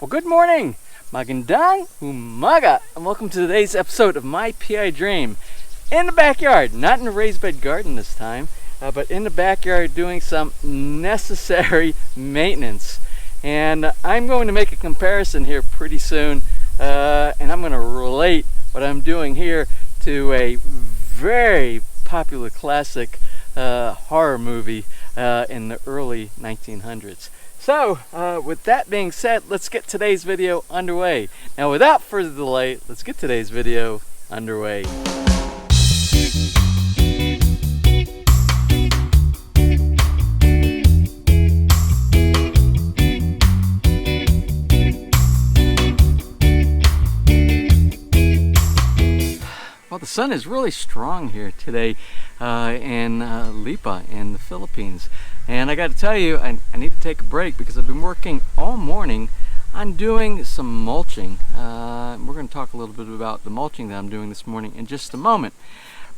Well, good morning, magandang umaga, and welcome to today's episode of My PI Dream. In the backyard, not in a raised bed garden this time, but in the backyard doing some necessary maintenance. And I'm going to make a comparison here pretty soon, and I'm going to relate what I'm doing here to a very popular classic horror movie in the early 1900s. So, with that being said, let's get today's video underway. Now, without further delay, let's get today's video underway. Well, the sun is really strong here today in Lipa in the Philippines. And I got to tell you, I need to take a break because I've been working all morning on doing some mulching. We're going to talk a little bit about the mulching that I'm doing this morning in just a moment.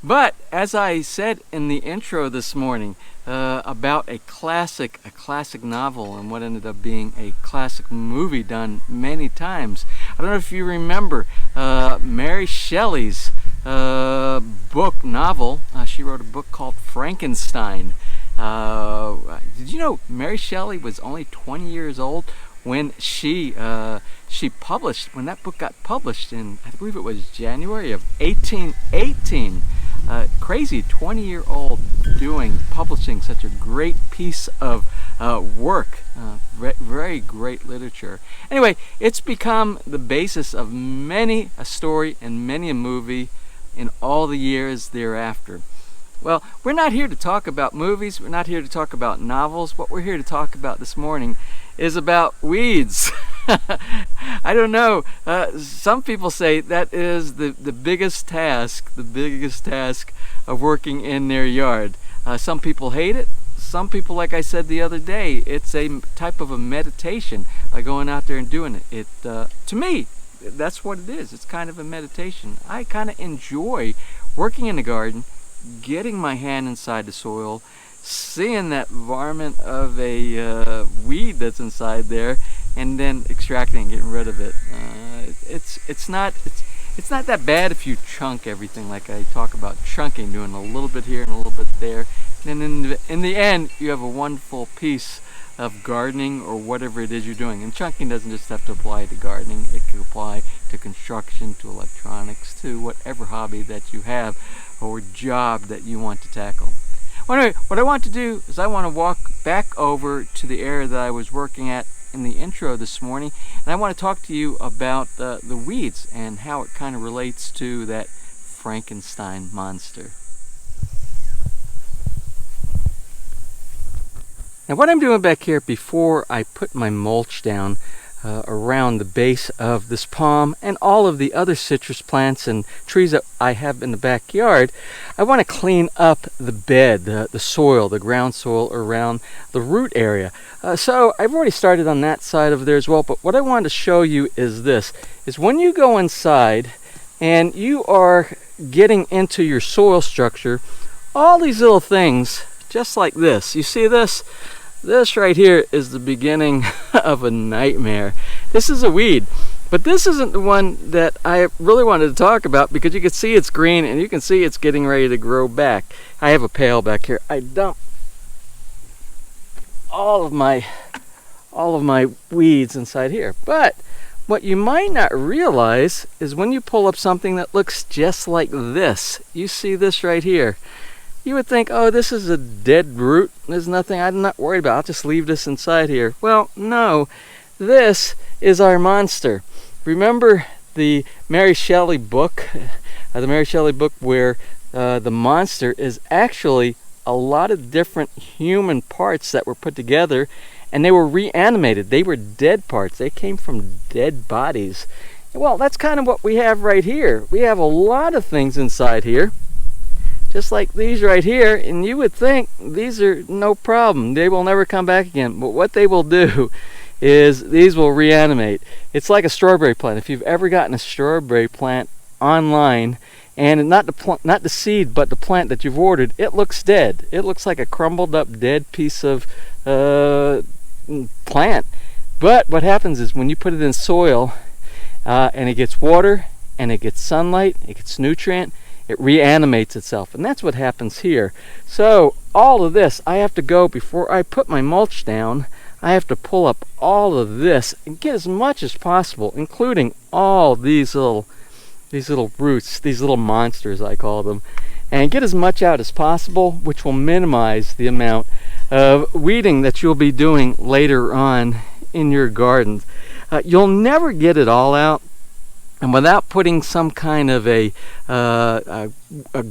But as I said in the intro this morning about a classic novel and what ended up being a classic movie done many times. I don't know if you remember Mary Shelley's novel. She wrote a book called Frankenstein. Did you know Mary Shelley was only 20 years old when she published, when that book got published in, I believe it was January of 1818. Crazy 20-year-old publishing such a great piece of work. Very great literature. Anyway, it's become the basis of many a story and many a movie in all the years thereafter. Well, we're not here to talk about movies, we're not here to talk about novels. What we're here to talk about this morning is about weeds. I don't know, some people say that is the biggest task of working in their yard. Some people hate it. Some people, like I said the other day, it's a type of a meditation by going out there and doing it. To me, that's what it is. It's kind of a meditation. I kind of enjoy working in the garden, getting my hand inside the soil, seeing that varmint of a weed that's inside there, and then extracting and getting rid of it. It's not that bad if you chunk everything, like I talk about chunking, doing a little bit here and a little bit there. And in the end, you have a wonderful piece of gardening or whatever it is you're doing. And chunking doesn't just have to apply to gardening. It can apply to construction, to electronics, to whatever hobby that you have or job that you want to tackle. Well, anyway, what I want to do is I want to walk back over to the area that I was working at in the intro this morning, and I want to talk to you about the weeds and how it kind of relates to that Frankenstein monster. Now, what I'm doing back here before I put my mulch down around the base of this palm and all of the other citrus plants and trees that I have in the backyard, I want to clean up the bed, the soil, the ground soil around the root area. So I've already started on that side of there as well, but what I wanted to show you is this, is when you go inside and you are getting into your soil structure, all these little things, just like this, you see this? This right here is the beginning of a nightmare. This is a weed, but this isn't the one that I really wanted to talk about because you can see it's green and you can see it's getting ready to grow back. I have a pail back here. I dump all of my weeds inside here. But what you might not realize is when you pull up something that looks just like this, you see this right here. You would think, oh, this is a dead root. There's nothing, I'm not worried about. I'll just leave this inside here. Well, no, this is our monster. Remember the Mary Shelley book? Where the monster is actually a lot of different human parts that were put together and they were reanimated. They were dead parts. They came from dead bodies. Well, that's kind of what we have right here. We have a lot of things inside here, just like these right here, and you would think these are no problem. They will never come back again. But what they will do is these will reanimate. It's like a strawberry plant. If you've ever gotten a strawberry plant online, and not the seed, but the plant that you've ordered, it looks dead. It looks like a crumbled up dead piece of plant. But what happens is when you put it in soil and it gets water and it gets sunlight, it gets nutrient, it reanimates itself, and that's what happens here. So all of this, I have to go, before I put my mulch down, I have to pull up all of this and get as much as possible, including all these little roots, these little monsters I call them, and get as much out as possible, which will minimize the amount of weeding that you'll be doing later on in your gardens. You'll never get it all out, and without putting some kind of a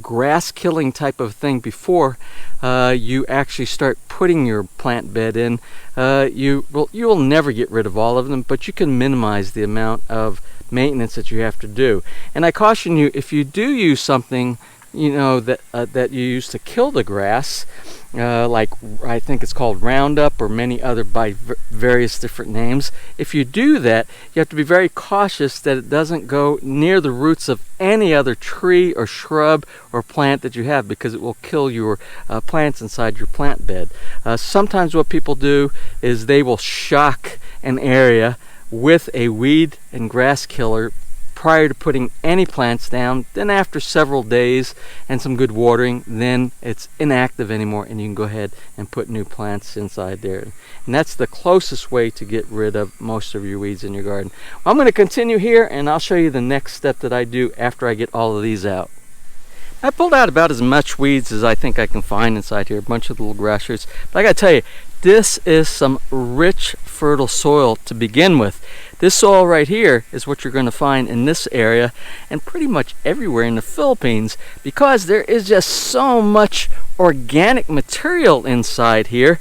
grass killing type of thing before you actually start putting your plant bed in, you'll never get rid of all of them, but you can minimize the amount of maintenance that you have to do. And I caution you, if you do use something, you know, that you use to kill the grass, like I think it's called Roundup or many other by various different names. If you do that, you have to be very cautious that it doesn't go near the roots of any other tree or shrub or plant that you have, because it will kill your plants inside your plant bed. Sometimes what people do is they will shock an area with a weed and grass killer prior to putting any plants down. Then after several days and some good watering, then it's inactive anymore and you can go ahead and put new plants inside there. And that's the closest way to get rid of most of your weeds in your garden. Well, I'm going to continue here and I'll show you the next step that I do after I get all of these out. I pulled out about as much weeds as I think I can find inside here, a bunch of little grass roots. But I gotta tell you, this is some rich, fertile soil to begin with. This soil right here is what you're going to find in this area and pretty much everywhere in the Philippines, because there is just so much organic material inside here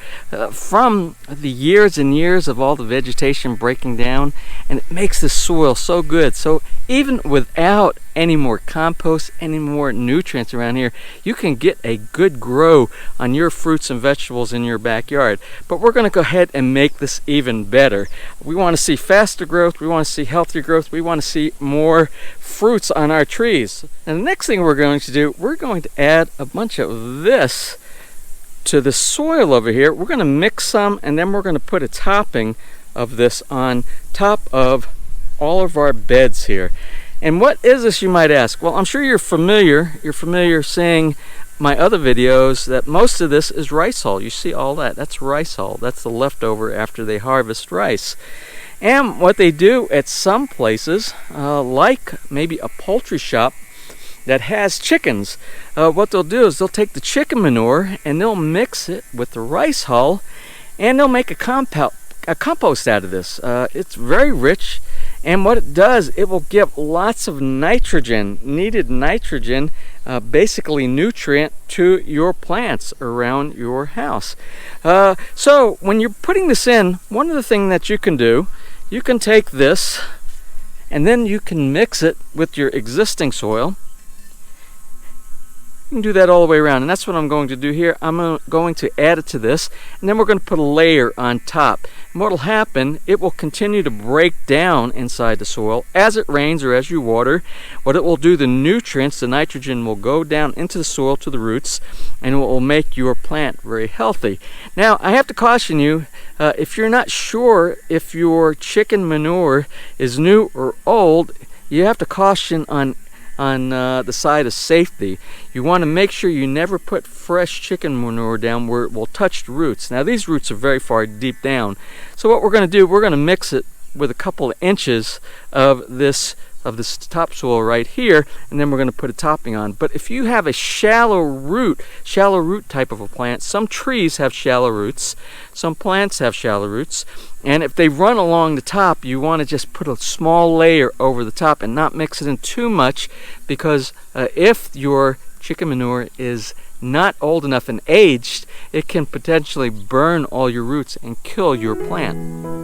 from the years and years of all the vegetation breaking down, and it makes the soil so good. So even without any more compost, any more nutrients around here, you can get a good grow on your fruits and vegetables in your backyard. But we're going to go ahead and make this even better. We want to see faster growth, we want to see healthier growth, we want to see more fruits on our trees. And the next thing we're going to do, we're going to add a bunch of this to the soil over here. We're going to mix some, and then we're going to put a topping of this on top of all of our beds here. And what is this, you might ask? Well, I'm sure you're familiar seeing my other videos that most of this is rice hull. You see all that, that's rice hull. That's the leftover after they harvest rice. And what they do at some places, like maybe a poultry shop that has chickens, what they'll do is they'll take the chicken manure and they'll mix it with the rice hull and they'll make a compost out of this. It's very rich, and what it does, it will give lots of nitrogen, needed nitrogen, basically nutrient to your plants around your house. So when you're putting this in, one of the things that you can do, you can take this and then you can mix it with your existing soil. You can do that all the way around, and that's what I'm going to do here. I'm going to add it to this, and then we're going to put a layer on top. And what will happen, it will continue to break down inside the soil as it rains or as you water. What it will do, the nutrients, the nitrogen will go down into the soil to the roots, and it will make your plant very healthy. Now, I have to caution you, if you're not sure if your chicken manure is new or old, you have to caution on the side of safety. You want to make sure you never put fresh chicken manure down where it will touch the roots. Now these roots are very far deep down, so what we're going to do, we're going to mix it with a couple of inches of this topsoil right here, and then we're going to put a topping on. But if you have a shallow root type of a plant, some trees have shallow roots, some plants have shallow roots, and if they run along the top, you want to just put a small layer over the top and not mix it in too much, because if your chicken manure is not old enough and aged, it can potentially burn all your roots and kill your plant.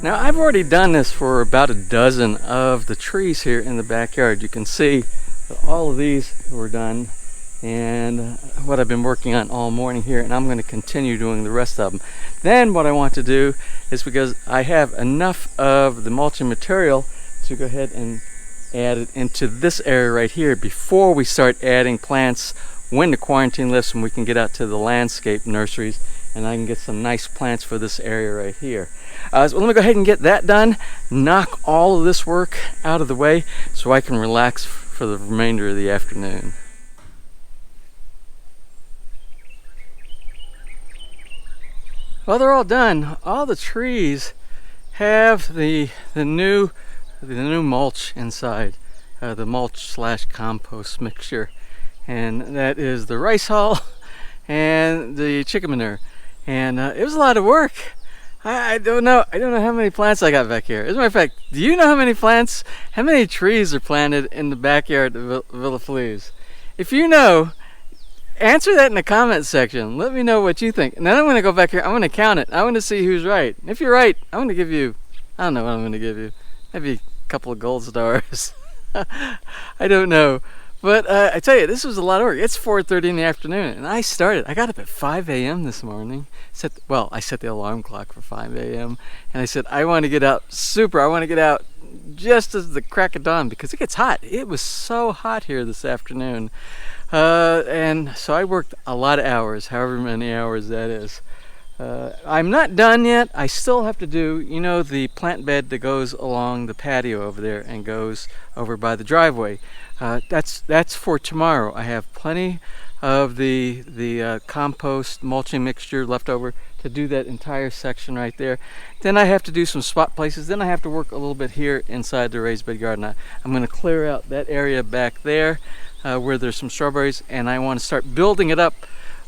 Now I've already done this for about a dozen of the trees here in the backyard. You can see that all of these were done, and what I've been working on all morning here, and I'm going to continue doing the rest of them. Then what I want to do is, because I have enough of the mulching material, to go ahead and add it into this area right here before we start adding plants when the quarantine lifts and we can get out to the landscape nurseries and I can get some nice plants for this area right here. So let me go ahead and get that done, knock all of this work out of the way so I can relax for the remainder of the afternoon. Well, they're all done. All the trees have the new mulch inside, the mulch / compost mixture, and that is the rice hull and the chicken manure. And it was a lot of work. I don't know how many plants I got back here. As a matter of fact, do you know how many trees are planted in the backyard of Villa Feliz? If you know, answer that in the comment section. Let me know what you think. And then I'm going to go back here. I'm going to count it. I want to see who's right. And if you're right, I'm going to give you, I don't know what I'm going to give you. Maybe a couple of gold stars. I don't know. But I tell you, this was a lot of work. It's 4:30 in the afternoon, and I got up at 5 a.m. this morning. I set the alarm clock for 5 a.m. and I said, I want to get out I want to get out just as the crack of dawn because it gets hot. It was so hot here this afternoon. And so I worked a lot of hours, however many hours that is. I'm not done yet. I still have to do, the plant bed that goes along the patio over there and goes over by the driveway. That's for tomorrow. I have plenty of the compost mulching mixture left over to do that entire section right there. Then I have to do some spot places. Then I have to work a little bit here inside the raised bed garden. I'm going to clear out that area back there where there's some strawberries, and I want to start building it up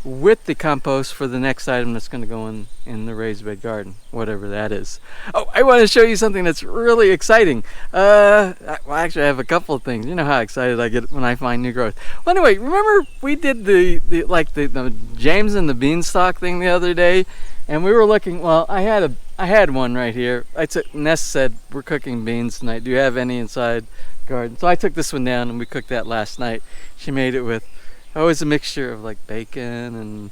with the compost for the next item that's going to go in the raised bed garden, whatever that is. Oh, I want to show you something that's really exciting. Actually, I have a couple of things. You know how excited I get when I find new growth. Well, anyway, remember we did the James and the Beanstalk thing the other day, and we were looking. Well, I had one right here. Ness said we're cooking beans tonight. Do you have any inside garden? So I took this one down and we cooked that last night. She made it with always a mixture of like bacon and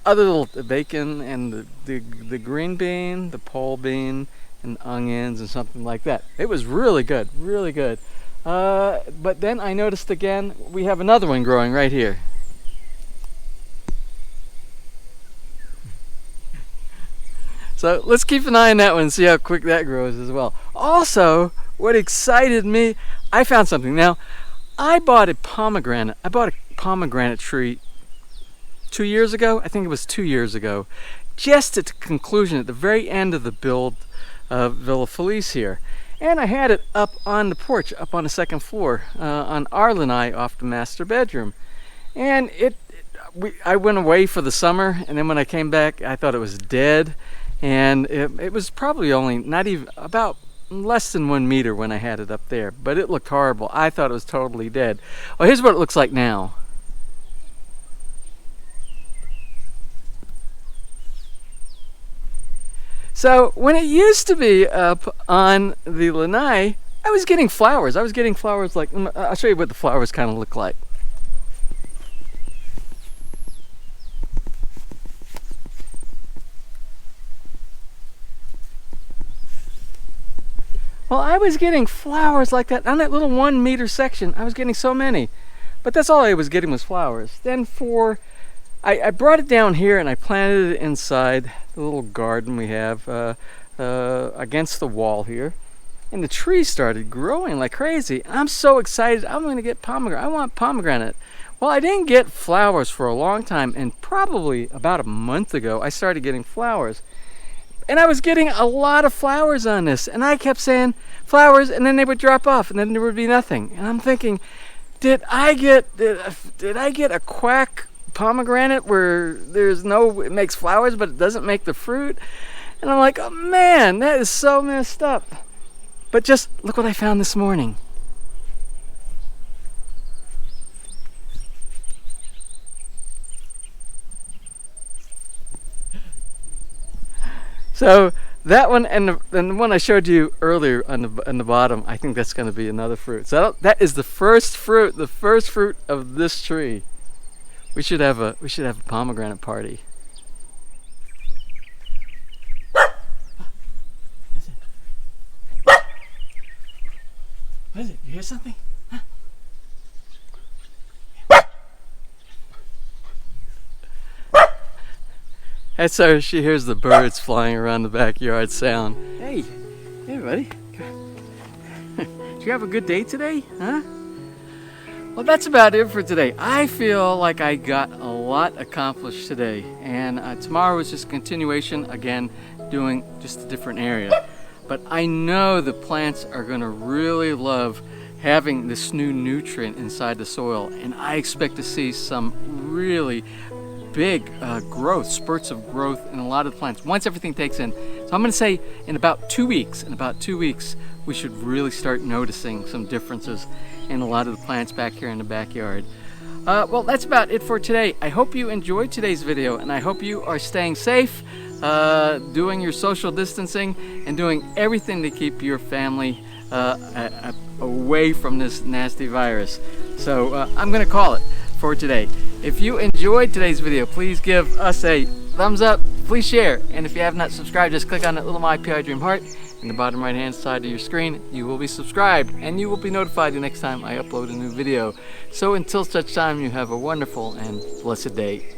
other little bacon and the green bean, the pole bean, and onions and something like that. It was really good, really good. But then I noticed again, we have another one growing right here. So let's keep an eye on that one and see how quick that grows as well. Also, what excited me, I found something. Now, I bought a pomegranate tree 2 years ago. I think it was 2 years ago, just at the conclusion, at the very end of the build of Villa Feliz here. And I had it up on the porch, up on the second floor, on our lanai off the master bedroom. And I went away for the summer, and then when I came back, I thought it was dead. And it was probably only not even about less than 1 meter when I had it up there, but it looked horrible. I thought it was totally dead. Well, here's what it looks like now. So when it used to be up on the lanai, I was getting flowers. Like, I'll show you what the flowers kind of look like. Well, I was getting flowers like that on that little 1 meter section. I was getting so many, but that's all I was getting was flowers. Then I brought it down here and I planted it inside the little garden we have against the wall here, and the trees started growing like crazy. I'm so excited. I'm going to get pomegranate. I want pomegranate. Well, I didn't get flowers for a long time, and probably about a month ago I started getting flowers. And I was getting a lot of flowers on this, and I kept saying flowers, and then they would drop off, and then there would be nothing. And I'm thinking, did I get a quack pomegranate where it makes flowers, but it doesn't make the fruit? And I'm like, oh man, that is so messed up. But just look what I found this morning. So That one and the one I showed you earlier on the bottom, I think that's going to be another fruit. So that is the first fruit of this tree. We should have a pomegranate party. What is it? You hear something? Huh? That's how she hears the birds flying around the backyard sound. Hey, everybody. Did you have a good day today? Huh? Well, that's about it for today. I feel like I got a lot accomplished today. And tomorrow is just a continuation, again, doing just a different area. But I know the plants are going to really love having this new nutrient inside the soil. And I expect to see some really big growth, spurts of growth in a lot of the plants once everything takes in. So I'm going to say in about 2 weeks, we should really start noticing some differences in a lot of the plants back here in the backyard. Well, that's about it for today. I hope you enjoyed today's video, and I hope you are staying safe, doing your social distancing, and doing everything to keep your family away from this nasty virus. So I'm going to call it for today. If you enjoyed today's video, please give us a thumbs up, please share, and if you have not subscribed, just click on that little MPID dream heart in the bottom right hand side of your screen. You will be subscribed and you will be notified the next time I upload a new video. So until such time, you have a wonderful and blessed day.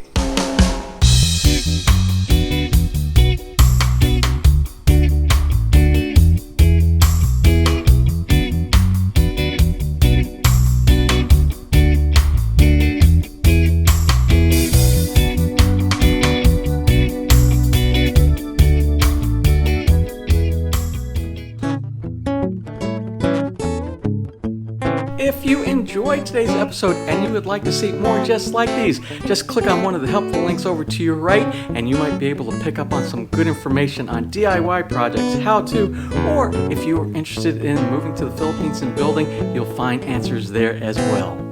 If you enjoyed today's episode and you would like to see more just like these, just click on one of the helpful links over to your right and you might be able to pick up on some good information on DIY projects, how to, or if you are interested in moving to the Philippines and building, you'll find answers there as well.